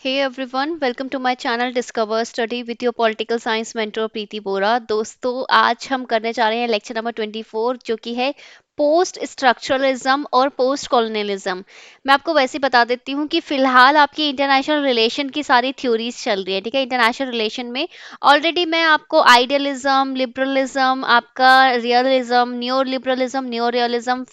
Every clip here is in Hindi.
Hey everyone, welcome to my channel Discover Study with your political science mentor प्रीति बोरा। दोस्तों आज हम करने जा रहे हैं लेक्चर नंबर 24 जो कि है पोस्ट स्ट्रक्चरलिज्म और पोस्ट कॉलोनियलिज्म। मैं आपको वैसे ही बता देती हूँ कि फिलहाल आपकी इंटरनेशनल रिलेशन की सारी थ्योरीज चल रही है, ठीक है। इंटरनेशनल रिलेशन में ऑलरेडी मैं आपको आइडियलिज्म, लिबरलिज्म, आपका रियलिज्म, न्यो लिबरलिज्म, न्यो रियलिज्म,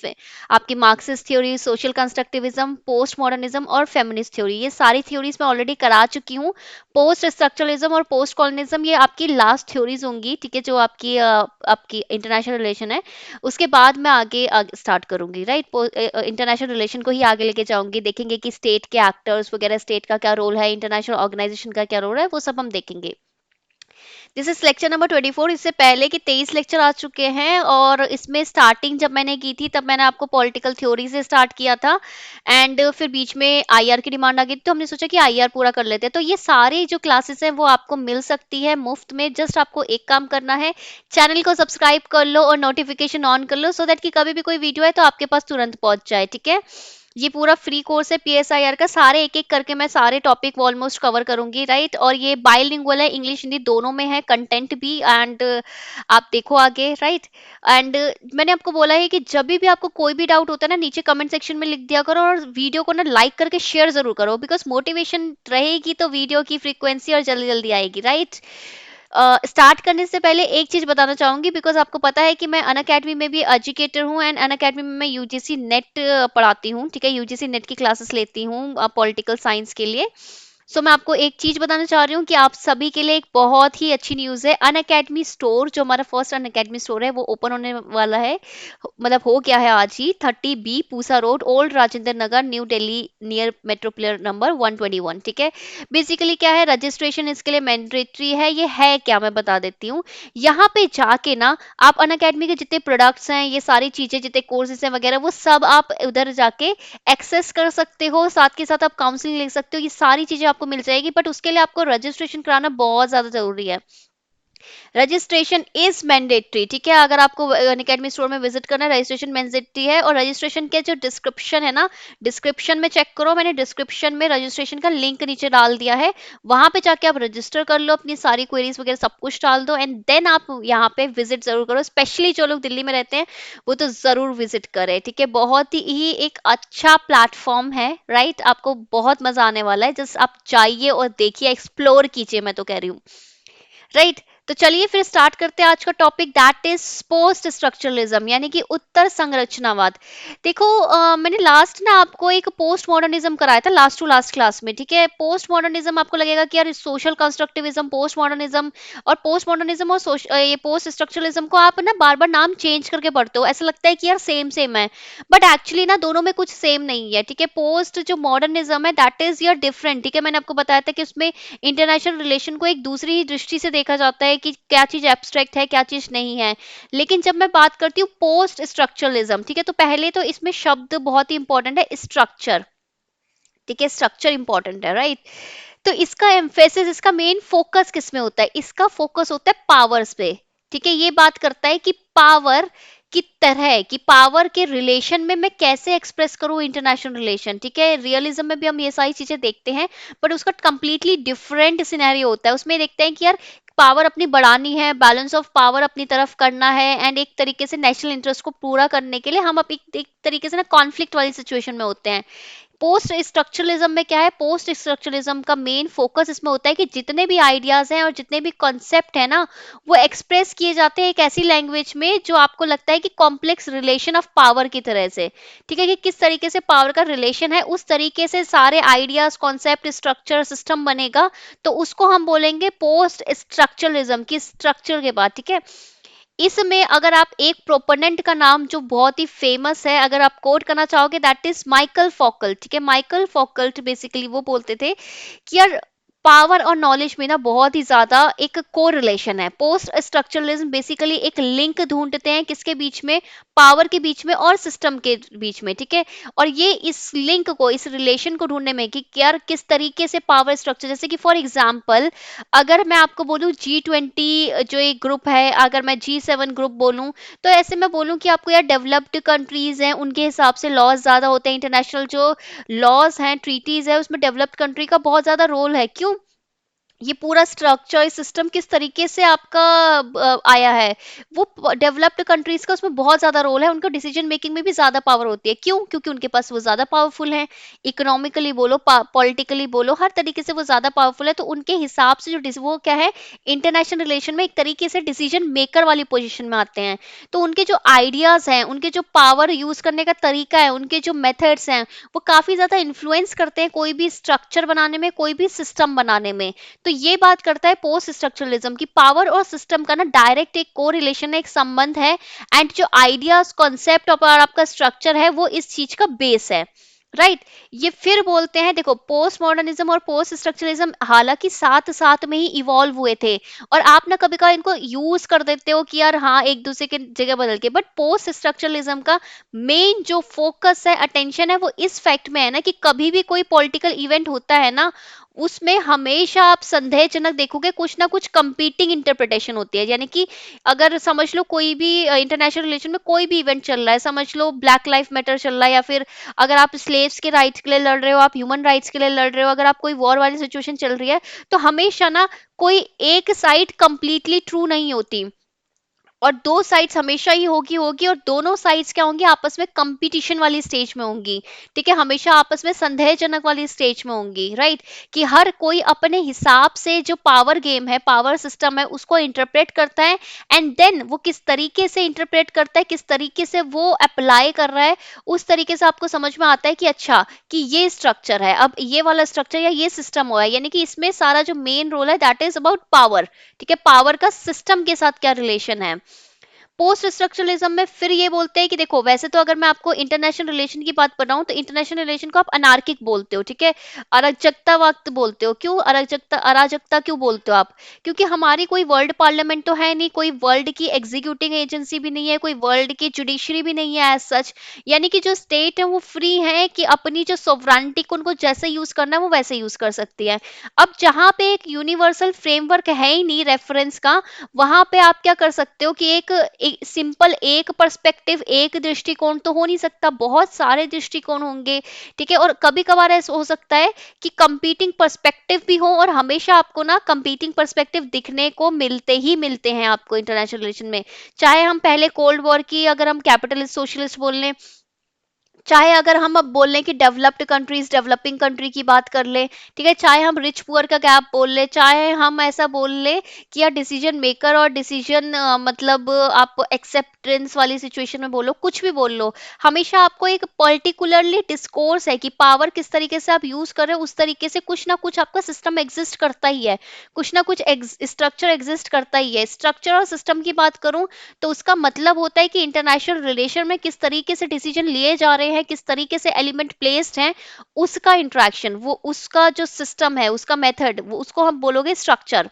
आपकी Marxist theory, social constructivism, post modernism और फेमिनिस्ट थ्योरी, ये सारी थ्योरीज मैं ऑलरेडी करा चुकी हूँ। पोस्ट स्ट्रक्चरलिज्म और पोस्ट कॉलोनिज्म ये आपकी लास्ट थ्योरीज होंगी, ठीक है, जो आपकी इंटरनेशनल रिलेशन है। उसके बाद मैं आगे स्टार्ट करूंगी, राइट। इंटरनेशनल रिलेशन को ही आगे लेके जाऊंगी, देखेंगे कि स्टेट के एक्टर्स वगैरह, स्टेट का क्या रोल है, इंटरनेशनल ऑर्गेनाइजेशन का क्या रोल है, वो सब हम देखेंगे। This is lecture number 24। इससे पहले के 23 लेक्चर आ चुके हैं और इसमें स्टार्टिंग जब मैंने की थी तब मैंने आपको पॉलिटिकल थ्योरी से स्टार्ट किया था एंड फिर बीच में आईआर की डिमांड आ गई तो हमने सोचा कि आईआर पूरा कर लेते हैं। तो ये सारी जो क्लासेस हैं वो आपको मिल सकती है मुफ्त में। जस्ट आपको एक काम करना है, चैनल को सब्सक्राइब कर लो और नोटिफिकेशन ऑन कर लो, सो दैट कि कभी भी कोई वीडियो है तो आपके पास तुरंत पहुंच जाए, ठीक है। ये पूरा फ्री कोर्स है पीएसआईआर का, सारे एक एक करके मैं सारे टॉपिक ऑलमोस्ट कवर करूंगी, राइट। और ये बाइलिंगुअल है, इंग्लिश हिंदी दोनों में है कंटेंट भी, एंड आप देखो आगे, राइट। एंड मैंने आपको बोला है कि जब भी आपको कोई भी डाउट होता है ना, नीचे कमेंट सेक्शन में लिख दिया करो और वीडियो को ना लाइक करके शेयर जरूर करो, बिकॉज मोटिवेशन रहेगी तो वीडियो की फ्रीक्वेंसी और जल्दी जल्दी आएगी, राइट। स्टार्ट करने से पहले एक चीज बताना चाहूंगी, बिकॉज आपको पता है कि मैं अन अकेडमी में भी एजुकेटर हूँ एंड अन अकेडमी में मैं यूजीसी नेट पढ़ाती हूँ, ठीक है। यूजीसी नेट की क्लासेस लेती हूँ पॉलिटिकल साइंस के लिए। सो मैं आपको एक चीज बताना चाह रही हूँ कि आप सभी के लिए एक बहुत ही अच्छी न्यूज है। अन अकेडमी स्टोर, जो हमारा फर्स्ट अन अकेडमी स्टोर है, वो ओपन होने वाला है, मतलब हो गया है आज ही। 30B Pusa road, old Rajendra Nagar, new Delhi, near metro pillar number 121, ठीक है। बेसिकली क्या है, रजिस्ट्रेशन इसके लिए मैंडेटरी है। ये है क्या मैं बता देती हूँ। यहाँ पे जाके ना आप अन अकेडमी के जितने प्रोडक्ट्स हैं, ये सारी चीजें, जितने कोर्सेज हैं वगैरह, वो सब आप उधर जाके एक्सेस कर सकते हो। साथ के साथ आप काउंसलिंग ले सकते हो, ये सारी चीजें आपको मिल जाएगी। बट उसके लिए आपको रजिस्ट्रेशन कराना बहुत ज्यादा जरूरी है। रजिस्ट्रेशन इज मैंडेटरी, ठीक है। अगर आपको अकेडमी स्टोर में विजिट करना है, रजिस्ट्रेशन मैंडेटरी है। और रजिस्ट्रेशन के जो डिस्क्रिप्शन है ना, डिस्क्रिप्शन में चेक करो, मैंने डिस्क्रिप्शन में रजिस्ट्रेशन का लिंक नीचे डाल दिया है। वहां पे जाके आप रजिस्टर कर लो, अपनी सारी क्वेरीज वगैरह सब कुछ डाल दो एंड देन आप यहाँ पे विजिट जरूर करो। स्पेशली जो लोग दिल्ली में रहते हैं वो तो जरूर विजिट करें, ठीक है। बहुत ही एक अच्छा प्लेटफॉर्म है, राइट। आपको बहुत मजा आने वाला है, जस्ट आप जाइए और देखिए, एक्सप्लोर कीजिए, मैं तो कह रही हूँ, राइट। तो चलिए फिर स्टार्ट करते हैं आज का topic, that is post structuralism, यानी कि उत्तर संरचनावाद। देखो मैंने लास्ट ना आपको एक पोस्ट मॉडर्निज्म कराया था, लास्ट टू लास्ट क्लास में, ठीक है। पोस्ट मॉडर्निज्म आपको लगेगा कि यार सोशल कंस्ट्रक्टिविज्म, पोस्ट मॉडर्निज्म, और पोस्ट मॉडर्निज्म और ये पोस्ट स्ट्रक्चरलिज्म को आप ना बार बार नाम चेंज करके पढ़ते हो, ऐसा लगता है कि यार सेम सेम है। बट एक्चुअली ना दोनों में कुछ सेम नहीं है, ठीक है। पोस्ट जो मॉडर्निज्म है दैट इज यार डिफरेंट, ठीक है। मैंने आपको बताया था कि उसमें इंटरनेशनल रिलेशन को एक दूसरी ही दृष्टि से देखा जाता है कि क्या चीज एब्स्ट्रैक्ट है, क्या चीज नहीं है। लेकिन जब मैं बात करती हूँ पोस्ट स्ट्रक्चरलिज्म, ठीक है, तो पहले तो इसमें शब्द बहुत ही इंपॉर्टेंट है, स्ट्रक्चर, ठीक है। स्ट्रक्चर इंपॉर्टेंट है, राइट। तो इसका एम्फेसिस, इसका मेन फोकस किस में होता है, इसका फोकस होता है पावर्स पे, ठीक है। ये बात करता है कि पावर की तरह, कि पावर के रिलेशन में मैं कैसे एक्सप्रेस करूं इंटरनेशनल रिलेशन, ठीक है। रियलिज्म में भी हम ये सारी चीजें देखते हैं, बट उसका कंप्लीटली डिफरेंट सिनेरियो होता है। उसमें देखते हैं कि यार पावर अपनी बढ़ानी है, बैलेंस ऑफ पावर अपनी तरफ करना है, एंड एक तरीके से नेशनल इंटरेस्ट को पूरा करने के लिए हम एक तरीके से ना कॉन्फ्लिक्ट वाली सिचुएशन में होते हैं। पोस्ट स्ट्रक्चरलिज्म में क्या है, पोस्ट स्ट्रक्चरलिज्म का मेन फोकस इसमें होता है कि जितने भी आइडियाज हैं और जितने भी कॉन्सेप्ट है ना, वो एक्सप्रेस किए जाते हैं एक ऐसी लैंग्वेज में जो आपको लगता है कि कॉम्प्लेक्स रिलेशन ऑफ पावर की तरह से, ठीक है। कि किस तरीके से पावर का रिलेशन है, उस तरीके से सारे आइडियाज, कॉन्सेप्ट, स्ट्रक्चर, सिस्टम बनेगा। तो उसको हम बोलेंगे पोस्ट स्ट्रक्चरलिज्म की स्ट्रक्चर के बाद, ठीक है। इसमें अगर आप एक प्रोपोनेंट का नाम जो बहुत ही फेमस है अगर आप कोट करना चाहोगे, दैट इज माइकल फॉकल्ट, ठीक है। माइकल फॉकल्ट बेसिकली वो बोलते थे कि यार पावर और नॉलेज में ना बहुत ही ज्यादा एक कोरिलेशन है। पोस्ट स्ट्रक्चरलिज्म बेसिकली एक लिंक ढूंढते हैं किसके बीच में, पावर के बीच में और सिस्टम के बीच में, ठीक है। और ये इस लिंक को, इस रिलेशन को ढूंढने में कि यार किस तरीके से पावर स्ट्रक्चर, जैसे कि फॉर एग्जांपल अगर मैं आपको बोलूं G20 जो एक ग्रुप है, अगर मैं G7 ग्रुप बोलूं, तो ऐसे मैं बोलूं कि आपको यार डेवलप्ड कंट्रीज हैं उनके हिसाब से लॉज ज्यादा होते हैं, इंटरनेशनल जो लॉज हैं, ट्रीटीज है, उसमें डेवलप्ड कंट्री का बहुत ज्यादा रोल है। क्यों? ये पूरा स्ट्रक्चर सिस्टम किस तरीके से आपका आया है, वो डेवलप्ड कंट्रीज का उसमें बहुत ज्यादा रोल है, उनको डिसीजन मेकिंग में भी ज्यादा पावर होती है। क्यों? क्योंकि उनके पास वो ज्यादा पावरफुल है, इकोनॉमिकली बोलो, पॉलिटिकली बोलो, हर तरीके से वो ज्यादा पावरफुल है। तो उनके हिसाब से जो वो क्या है, इंटरनेशनल रिलेशन में एक तरीके से डिसीजन मेकर वाली पोजीशन में आते हैं। तो उनके जो आइडियाज हैं, उनके जो पावर यूज करने का तरीका है, उनके जो मेथड्स हैं, वो काफी ज्यादा इन्फ्लुएंस करते हैं कोई भी स्ट्रक्चर बनाने में, कोई भी सिस्टम बनाने में। तो ये बात करता है पोस्ट स्ट्रक्चरलिज्म की पावर और सिस्टम का ना डायरेक्ट एक कोरिलेशन है, एक संबंध है। एंड जो आइडियाज, कॉन्सेप्ट और आपका स्ट्रक्चर है, वो इस चीज का बेस है। राइट ये फिर बोलते हैं, देखो पोस्ट मॉडर्निज्म और पोस्ट स्ट्रक्चरलिज्म हालांकि साथ साथ में ही इवॉल्व हुए थे, और आप ना कभी कभी इनको यूज कर देते हो कि यार हाँ एक दूसरे के जगह बदल के, बट पोस्ट स्ट्रक्चरलिज्म का मेन जो फोकस है, अटेंशन है, वो इस फैक्ट में है ना कि कभी भी कोई पॉलिटिकल इवेंट होता है ना, उसमें हमेशा आप संदेहजनक देखोगे कुछ ना कुछ कंपीटिंग इंटरप्रिटेशन होती है। यानी कि अगर समझ लो कोई भी इंटरनेशनल रिलेशन में कोई भी इवेंट चल रहा है, समझ लो ब्लैक लाइफ मैटर चल रहा है, या फिर अगर आप स्लेव्स के राइट्स के लिए लड़ रहे हो, आप ह्यूमन राइट्स के लिए लड़ रहे हो, अगर आप कोई वॉर वाली सिचुएशन चल रही है, तो हमेशा ना कोई एक साइड कंप्लीटली ट्रू नहीं होती, और दो साइड्स हमेशा ही होगी होगी, और दोनों साइड्स क्या होंगी, आपस में कंपटीशन वाली स्टेज में होंगी। ठीक है, हमेशा आपस में संदेहजनक वाली स्टेज में होंगी। राइट कि हर कोई अपने हिसाब से जो पावर गेम है, पावर सिस्टम है, उसको इंटरप्रेट करता है। एंड देन वो किस तरीके से इंटरप्रेट करता है, किस तरीके से वो अप्लाई कर रहा है, उस तरीके से आपको समझ में आता है कि अच्छा कि ये स्ट्रक्चर है, अब ये वाला स्ट्रक्चर या ये सिस्टम हुआ है। यानी कि इसमें सारा जो मेन रोल है दैट इज अबाउट पावर। ठीक है, पावर का सिस्टम के साथ क्या रिलेशन है। पोस्ट स्ट्रक्चरलिज्म में फिर ये बोलते हैं कि देखो, वैसे तो अगर मैं आपको इंटरनेशनल रिलेशन की बात बताऊं, तो इंटरनेशनल रिलेशन को आप अनार्किक बोलते हो, ठीक है, अराजकता वक्त बोलते हो। क्यों अराजकता, अराजकता क्यों बोलते हो आप? क्योंकि हमारी कोई वर्ल्ड पार्लियामेंट तो है नहीं, कोई वर्ल्ड की एग्जीक्यूटिव एजेंसी भी नहीं है, कोई वर्ल्ड की जुडिशरी भी नहीं है एज सच। यानी कि जो स्टेट है वो फ्री है कि अपनी जो सोवरेनिटी को उनको जैसे यूज करना है वो वैसे यूज कर सकती है। अब जहां पे एक यूनिवर्सल फ्रेमवर्क है ही नहीं रेफरेंस का, वहां पे आप क्या कर सकते हो कि एक सिंपल एक पर्सपेक्टिव, एक दृष्टिकोण तो हो नहीं सकता, बहुत सारे दृष्टिकोण होंगे। ठीक है, और कभी कभार ऐसा हो सकता है कि कंपीटिंग पर्सपेक्टिव भी हो, और हमेशा आपको ना कंपीटिंग पर्सपेक्टिव दिखने को मिलते ही मिलते हैं आपको इंटरनेशनल रिलेशन में। चाहे हम पहले कोल्ड वॉर की, अगर हम कैपिटलिस्ट सोशलिस्ट बोल लें, चाहे अगर हम अब बोल लें कि डेवलप्ड कंट्रीज डेवलपिंग कंट्री की बात कर ले, ठीक है, चाहे हम रिच पुअर का गैप बोल ले, चाहे हम ऐसा बोल ले कि यार डिसीजन मेकर और डिसीजन मतलब आप एक्सेप्टेंस वाली सिचुएशन में बोलो, कुछ भी बोल लो, हमेशा आपको एक पर्टिकुलरली डिस्कोर्स है कि पावर किस तरीके से आप यूज कर रहे हो, उस तरीके से कुछ ना कुछ आपका सिस्टम एग्जिस्ट करता ही है, कुछ ना कुछ स्ट्रक्चर एग्जिस्ट करता ही है। स्ट्रक्चर और सिस्टम की बात करूं तो उसका मतलब होता है कि इंटरनेशनल रिलेशन में किस तरीके से डिसीजन लिए जा रहे हैं, किस तरीके से एलिमेंट प्लेस्ड हैं, उसका इंट्रैक्शन, वो उसका जो सिस्टम है, उसका मेथड, वो उसको हम बोलोगे स्ट्रक्चर।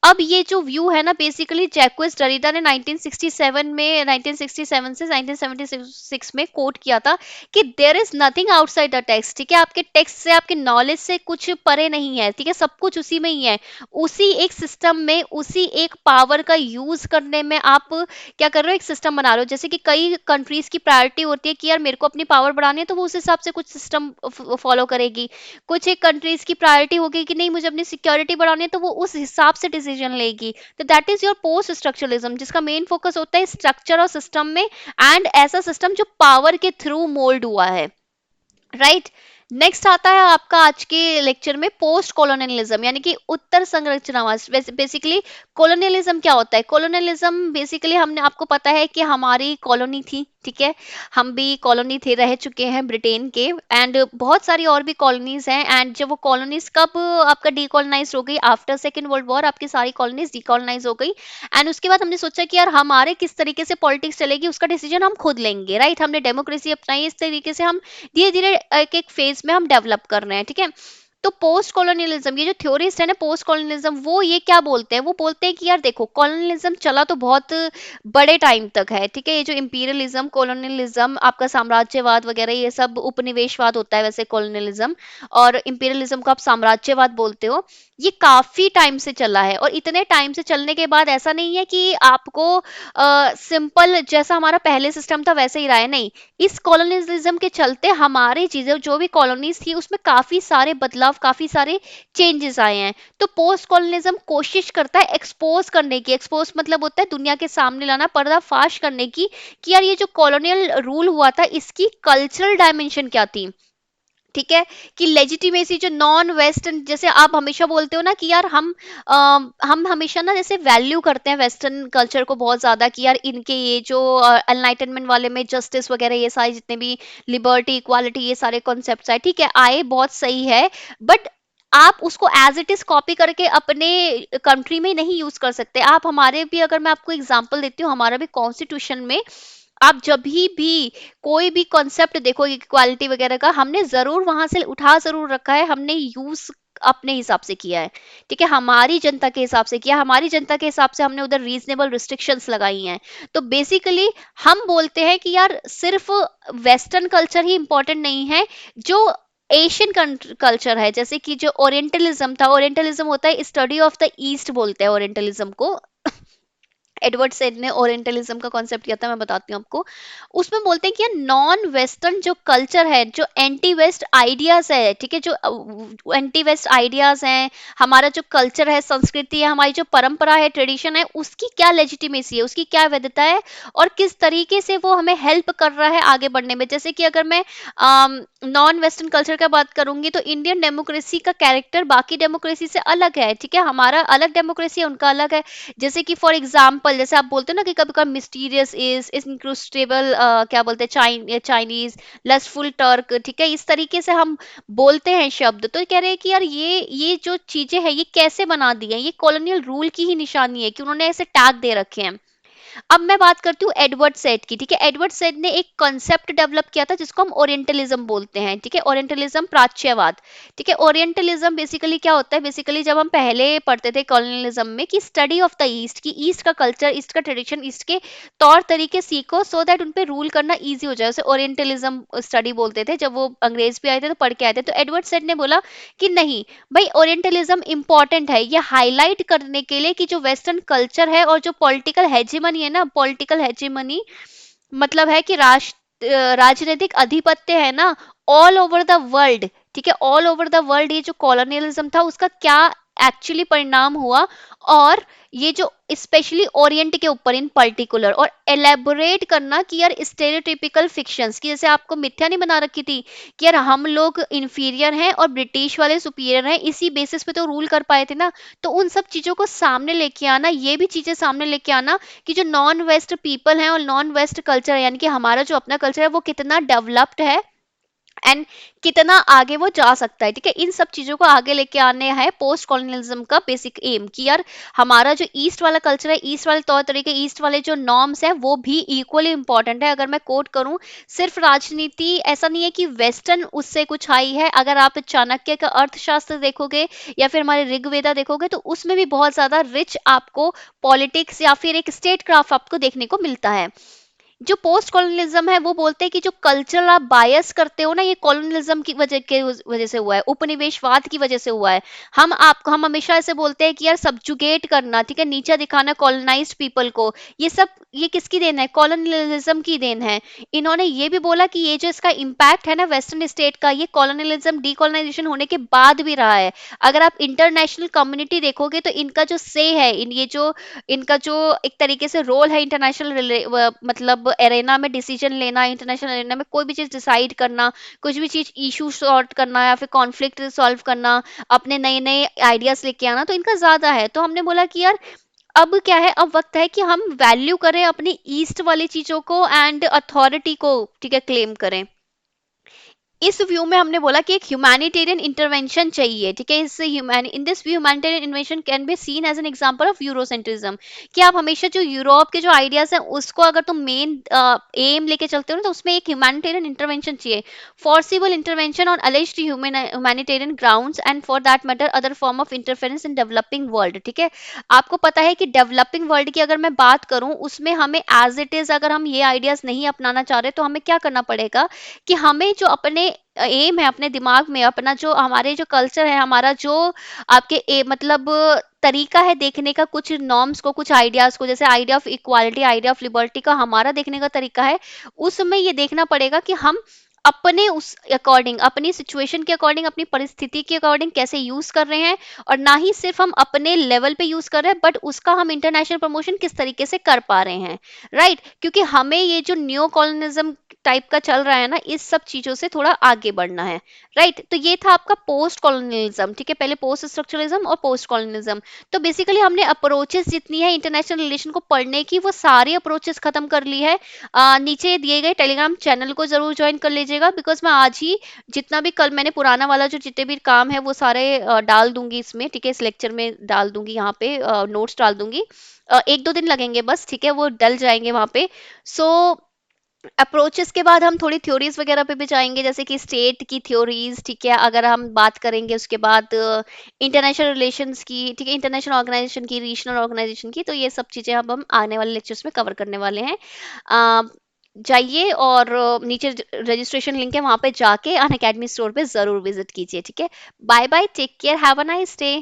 अब ये जो व्यू है ना, बेसिकली जैक्विस डरिडा ने 1967 में, 1967 से 1976 में कोट किया था कि there is nothing outside the text. ठीक है, आपके टेक्स्ट से, आपके नॉलेज से कुछ परे नहीं है। ठीक है, सब कुछ उसी में ही है, उसी एक सिस्टम में, उसी एक पावर का यूज करने में आप क्या कर रहे हो, एक सिस्टम बना रहे हो। जैसे कि कई कंट्रीज की प्रायोरिटी होती है कि यार मेरे को अपनी पावर बढ़ानी है, तो वो उस हिसाब से कुछ सिस्टम फॉलो करेगी। कुछ एक कंट्रीज की प्रायोरिटी होगी कि नहीं, मुझे अपनी सिक्योरिटी बढ़ानी है, तो वो उस हिसाब से डिसीजन लेगी। तो that is your post structuralism, जिसका मेन फोकस होता है स्ट्रक्चर और सिस्टम में, एंड ऐसा सिस्टम जो पावर के थ्रू मोल्ड हुआ है। राइट नेक्स्ट आता है आपका आज के लेक्चर में पोस्ट कॉलोनियलिज्म, यानी कि उत्तर संरचनावाद। बेसिकली कॉलोनियलिज्म क्या होता है? कॉलोनियलिज्म बेसिकली, हमने आपको पता है कि हमारी कॉलोनी थी, ठीक है, हम भी कॉलोनी थे, रह चुके हैं ब्रिटेन के, एंड बहुत सारी और भी कॉलोनीज हैं। एंड जब वो कॉलोनीज कब आपका डीकॉलोनाइज हो गई, आफ्टर सेकेंड वर्ल्ड वॉर आपकी सारी कॉलोनीज डीकॉलोनाइज हो गई। एंड उसके बाद हमने सोचा कि यार हमारे किस तरीके से पॉलिटिक्स चलेगी उसका डिसीजन हम खुद लेंगे। राइट हमने डेमोक्रेसी अपनाई, इस तरीके से हम धीरे धीरे एक एक फेज में हम डेवलप कर रहे हैं। ठीक है, तो पोस्ट कॉलोनियलिज्म, ये जो थ्योरिस्ट है ना पोस्ट कॉलोनियलिज्म, वो ये क्या बोलते हैं, वो बोलते हैं कि यार देखो कॉलोनियलिज्म चला तो बहुत बड़े टाइम तक है, ठीक है, ये जो इंपीरियलिज्म, कॉलोनियलिज्म, आपका साम्राज्यवाद वगैरह, ये सब उपनिवेशवाद होता है वैसे कॉलोनियलिज्म, और इंपीरियलिज्म को आप साम्राज्यवाद बोलते हो, ये काफी टाइम से चला है। और इतने टाइम से चलने के बाद ऐसा नहीं है कि आपको सिंपल जैसा हमारा पहले सिस्टम था वैसे ही रहा है, नहीं, इस कॉलोनियलिज्म के चलते हमारी चीजें जो भी कॉलोनीज थी उसमें काफी सारे बदलाव, काफी सारे चेंजेस आए हैं। तो पोस्ट कॉलोनियलिज्म कोशिश करता है एक्सपोज करने की, एक्सपोज मतलब होता है दुनिया के सामने लाना, पर्दाफाश करने की, कि यार ये जो कॉलोनियल रूल हुआ था इसकी कल्चरल डायमेंशन क्या थी, ठीक है, कि लेजिटिमेसी जो नॉन वेस्टर्न, जैसे आप हमेशा बोलते हो ना कि यार हम हमेशा ना जैसे वैल्यू करते हैं वेस्टर्न कल्चर को बहुत ज्यादा, कि यार इनके ये जो एनलाइटनमेंट वाले में जस्टिस वगैरह ये सारे जितने भी लिबर्टी इक्वालिटी ये सारे कॉन्सेप्ट्स आए, ठीक है, आए, बहुत सही है, बट आप उसको एज इट इज कॉपी करके अपने कंट्री में नहीं यूज कर सकते। आप हमारे भी, अगर मैं आपको एग्जांपल देती हूँ, हमारा भी कॉन्स्टिट्यूशन में आप जब भी कोई भी कॉन्सेप्ट देखो इक्वालिटी वगैरह का, हमने जरूर वहां से उठा जरूर रखा है, हमने यूज अपने हिसाब से किया है, ठीक है, हमारी जनता के हिसाब से किया, हमारी जनता के हिसाब से हमने उधर रीजनेबल रिस्ट्रिक्शंस लगाई हैं। तो बेसिकली हम बोलते हैं कि यार सिर्फ वेस्टर्न कल्चर ही इंपॉर्टेंट नहीं है, जो एशियन कल्चर है, जैसे कि जो ओरिएंटलिज्म था, ओरिएंटलिज्म होता है स्टडी ऑफ द ईस्ट बोलते हैं ओरिएंटलिज्म को। एडवर्ड सेड ने ओरिएंटलिज्म का कॉन्सेप्ट किया था, मैं बताती हूँ आपको। उसमें बोलते हैं कि नॉन वेस्टर्न जो कल्चर है, जो एंटी वेस्ट आइडियाज है, ठीक है, जो एंटी वेस्ट आइडियाज हैं, हमारा जो कल्चर है, संस्कृति है, हमारी जो परंपरा है, ट्रेडिशन है, उसकी क्या लेजिटिमेसी है, उसकी क्या वैधता है, और किस तरीके से वो हमें हेल्प कर रहा है आगे बढ़ने में। जैसे कि अगर मैं नॉन वेस्टर्न कल्चर का बात करूंगी, तो इंडियन डेमोक्रेसी का कैरेक्टर बाकी डेमोक्रेसी से अलग है, ठीक है, हमारा अलग डेमोक्रेसी है, उनका अलग है। जैसे कि फॉर एग्जाम्पल, जैसे आप बोलते हो ना कि कभी कभी मिस्टीरियस इज इनक्रूस्टेबल, क्या बोलते हैं, चाइनीज, लस्टफुल टर्क, ठीक है, इस तरीके से हम बोलते हैं शब्द। तो कह रहे हैं कि यार ये जो चीजें हैं ये कैसे बना दी है, ये कॉलोनियल रूल की ही निशानी है कि उन्होंने ऐसे टैग दे रखे हैं। अब मैं बात करती हूँ एडवर्ड सेड की, ठीक है, एडवर्ड सेड ने एक कॉन्सेप्ट डेवलप किया था जिसको हम ओरिएंटलिज्म बोलते हैं, ठीक है, ओरिएंटलिज्म, प्राच्यवाद, ठीक है। ओरिएंटलिज्म बेसिकली क्या होता है, बेसिकली जब हम पहले पढ़ते थे कॉलोनियलिज्म में कि स्टडी ऑफ द ईस्ट, की ईस्ट का कल्चर, ईस्ट का ट्रेडिशन, ईस्ट के तौर तरीके सीखो सो दैट उन पे रूल करना ईजी हो जाए, उसे ओरिएंटलिज्म स्टडी बोलते थे। जब वो अंग्रेज भी आए थे तो पढ़ के आए थे, तो एडवर्ड सेड ने बोला कि नहीं भाई, ओरिएंटलिज्म इंपॉर्टेंट है ये हाईलाइट करने के लिए कि जो वेस्टर्न कल्चर है और जो पॉलिटिकल हेजिमनी है ना, पॉलिटिकल हेजिमनी मतलब है कि राजनीतिक आधिपत्य है ना, ऑल ओवर द वर्ल्ड, ठीक है, ऑल ओवर द वर्ल्ड, ये जो कॉलोनियलिज्म था उसका क्या एक्चुअली परिणाम हुआ, और ये जो स्पेशली ओरिएंट के ऊपर इन पर्टिकुलर, और एलेबोरेट करना कि यार स्टेरियोटिपिकल फिक्शंस की, जैसे आपको मिथ्या नहीं बना रखी थी कि यार हम लोग इंफीरियर हैं और ब्रिटिश वाले सुपीरियर हैं, इसी बेसिस पे तो रूल कर पाए थे ना। तो उन सब चीजों को सामने लेके आना, ये भी चीजें सामने लेके आना कि जो नॉन वेस्ट पीपल हैं और नॉन वेस्ट कल्चर है, यानी कि हमारा जो अपना कल्चर है वो कितना डेवलप्ड है एंड कितना आगे वो जा सकता है, ठीक है, इन सब चीजों को आगे लेके आने है पोस्ट कॉलोनियलिज्म का बेसिक एम, कि यार हमारा जो ईस्ट वाला कल्चर है, ईस्ट वाले तौर तरीके, ईस्ट वाले जो नॉर्म्स हैं वो भी इक्वली इंपॉर्टेंट है। अगर मैं कोट करूं, सिर्फ राजनीति ऐसा नहीं है कि वेस्टर्न उससे कुछ आई है, अगर आप चाणक्य का अर्थशास्त्र देखोगे या फिर हमारे ऋग्वेदा देखोगे तो उसमें भी बहुत ज्यादा रिच आपको पॉलिटिक्स या फिर एक स्टेट क्राफ्ट आपको देखने को मिलता है। जो पोस्ट कॉलोनियलिज्म है वो बोलते हैं कि जो कल्चरल आप बायस करते हो ना, ये कॉलोनियलिज्म की वजह से हुआ है, उपनिवेशवाद की वजह से हुआ है। हम हमेशा ऐसे बोलते हैं कि यार सब्जुगेट करना, ठीक है, नीचा दिखाना कॉलोनाइज्ड पीपल को, ये सब ये किसकी देन है, कॉलोनियलिज्म की देन है। इन्होंने ये भी बोला कि ये जो इसका इम्पैक्ट है ना वेस्टर्न स्टेट का, ये कॉलोनियलिज्म डीकॉलोनाइजेशन होने के बाद भी रहा है। अगर आप इंटरनेशनल कम्युनिटी देखोगे तो इनका जो से है, ये जो इनका जो एक तरीके से रोल है इंटरनेशनल मतलब एरेना में डिसीजन लेना, इंटरनेशनल एरेना में कोई भी चीज डिसाइड करना, कुछ भी चीज इशू सॉर्ट करना या फिर कॉन्फ्लिक्ट सॉल्व करना, अपने नए नए आइडियाज लेके आना, तो इनका ज्यादा है। तो हमने बोला कि यार अब क्या है, अब वक्त है कि हम वैल्यू करें अपनी ईस्ट वाली चीजों को एंड अथॉरिटी को, ठीक है, क्लेम करें। इस व्यू में हमने बोला कि एक ह्यूमैनिटेरियन इंटरवेंशन चाहिए, ठीक है। इस human in this view humanitarian intervention can be seen as an example of Eurocentrism, कि आप हमेशा जो यूरोप के जो आइडियाज हैं उसको अगर तुम मेन एम लेके चलते हो ना, तो उसमें एक ह्यूमैनिटेरियन इंटरवेंशन चाहिए, forcible intervention on alleged humanitarian grounds and for that matter other form of interference in developing world, ठीक है। आपको पता है कि डेवलपिंग वर्ल्ड की अगर मैं बात करूं, उसमें हमें एज इट इज अगर हम ये आइडियाज नहीं अपनाना चाह रहे, तो हमें क्या करना पड़ेगा कि हमें जो अपने एम है, अपने दिमाग में अपना जो हमारे जो कल्चर है, हमारा जो आपके मतलब तरीका है देखने का, कुछ नॉर्म्स को, कुछ आइडियाज को, जैसे idea of equality, idea of liberty का हमारा देखने का तरीका है, उसमें ये देखना पड़ेगा कि हम अपने उस अकॉर्डिंग, अपनी सिचुएशन के अकॉर्डिंग, अपनी परिस्थिति के अकॉर्डिंग कैसे यूज कर रहे हैं, और ना ही सिर्फ हम अपने लेवल पे यूज कर रहे हैं, बट उसका हम इंटरनेशनल प्रमोशन किस तरीके से कर पा रहे हैं, राइट। क्योंकि हमें ये जो न्यो कॉलोनिज्म टाइप का चल रहा है ना, इस सब चीजों से थोड़ा आगे बढ़ना है, राइट। तो ये था आपका पोस्ट कॉलोनियलिज्म, ठीक है, पहले पोस्ट स्ट्रक्चरलिज्म और पोस्ट कॉलोनियलिज्म। तो बेसिकली हमने अप्रोचेस जितनी है इंटरनेशनल रिलेशन को पढ़ने की, वो सारी अप्रोचेस खत्म कर ली है। नीचे दिए गए टेलीग्राम चैनल को जरूर ज्वाइन कर लीजिएगा, बिकॉज मैं आज ही जितना भी कल मैंने पुराना वाला जो जितने भी काम है वो सारे डाल दूंगी इसमें, ठीक है, इस लेक्चर में डाल दूंगी, यहाँ पे नोट्स डाल दूंगी। एक दो दिन लगेंगे बस, ठीक है, वो डल जाएंगे वहां पे। सो अप्रोचेस के बाद हम थोड़ी थ्योरीज वगैरह पे भी जाएंगे, जैसे कि स्टेट की थ्योरीज, ठीक है, अगर हम बात करेंगे उसके बाद इंटरनेशनल रिलेशंस की, ठीक है, इंटरनेशनल ऑर्गेनाइजेशन की, रीजनल ऑर्गेनाइजेशन की, तो ये सब चीजें अब हम आने वाले लेक्चर्स में कवर करने वाले हैं। अ, जाइए और नीचे रजिस्ट्रेशन लिंक है, वहां पे जाके अन अकेडमी स्टोर पे जरूर विजिट कीजिए, ठीक है। Bye bye, take care, have a nice day.